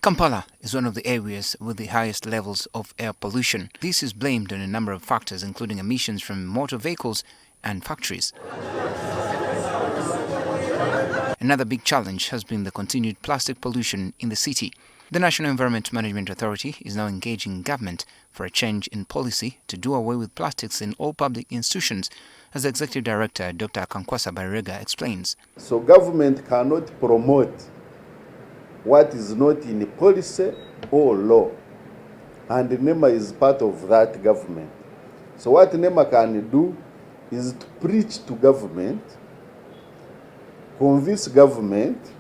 Kampala is one of the areas with the highest levels of air pollution. This is blamed on a number of factors, including emissions from motor vehicles and factories. Another big challenge has been the continued plastic pollution in the city. The National Environment Management Authority is now engaging government for a change in policy to do away with plastics in all public institutions, as the Executive Director, Dr. Kampala explains. So government cannot promote what is not in policy or law, and NEMA is part of that government. So what NEMA can do is to preach to government, convince government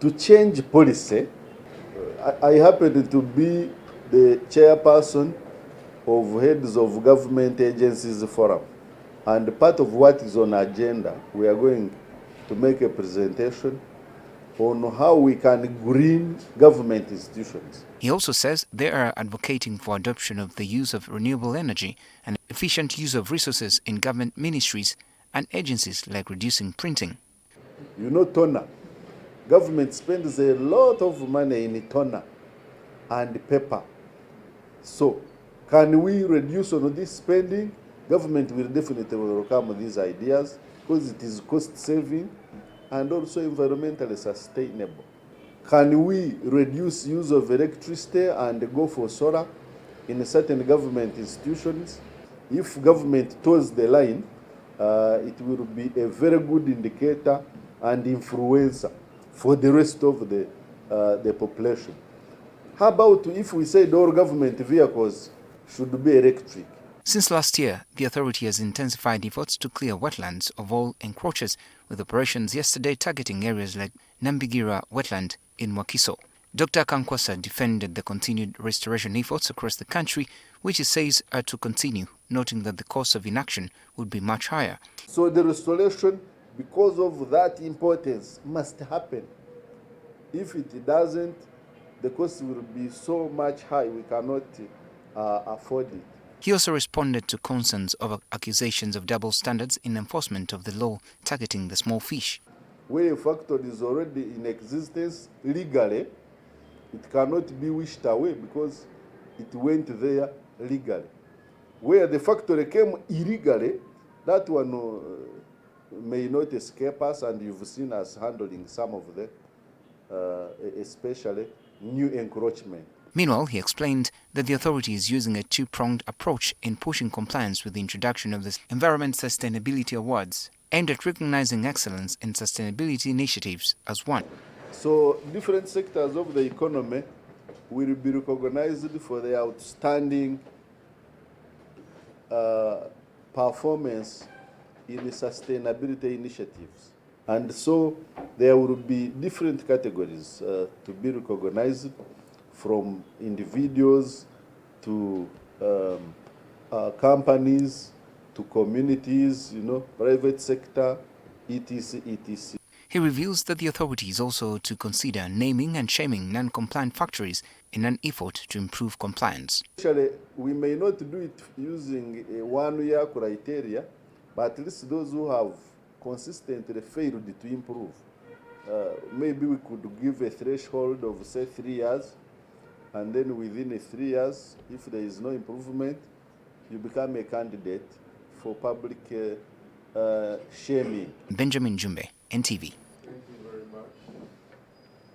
to change policy. I happen to be the chairperson of Heads of Government Agencies Forum, and part of what is on agenda, we are going to make a presentation on how we can green government institutions. He also says they are advocating for adoption of the use of renewable energy and efficient use of resources in government ministries and agencies, like reducing printing. You know, toner. Government spends a lot of money in toner and paper. So, can we reduce on this spending? Government will definitely welcome these ideas because it is cost saving and also environmentally sustainable. Can we reduce use of electricity and go for solar in certain government institutions? If government toes the line, it will be a very good indicator and influencer for the rest of the population. How about if we said all government vehicles should be electric? Since last year, the authority has intensified efforts to clear wetlands of all encroachers, with operations yesterday targeting areas like Nambigira wetland in Wakiso. Dr. Kampala defended the continued restoration efforts across the country, which he says are to continue, noting that the cost of inaction would be much higher. So the restoration, because of that importance, must happen. If it doesn't, the cost will be so much high we cannot afford it. He also responded to concerns over accusations of double standards in enforcement of the law targeting the small fish. Where a factory is already in existence legally, it cannot be wished away because it went there legally. Where the factory came illegally, that one may not escape us, and you've seen us handling some of them, especially new encroachment. Meanwhile, he explained that the authority is using a two-pronged approach in pushing compliance with the introduction of the Environment Sustainability Awards, aimed at recognizing excellence in sustainability initiatives as one. So different sectors of the economy will be recognized for their outstanding performance in the sustainability initiatives. And so there will be different categories to be recognized, from individuals to companies to communities, private sector, etc., etc. He reveals that the authority is also to consider naming and shaming non-compliant factories in an effort to improve compliance. Actually, we may not do it using a one-year criteria, but at least those who have consistently failed to improve. Maybe we could give a threshold of, say, 3 years, and then within 3 years, if there is no improvement, you become a candidate for public shaming. Benjamin Jumbe, NTV.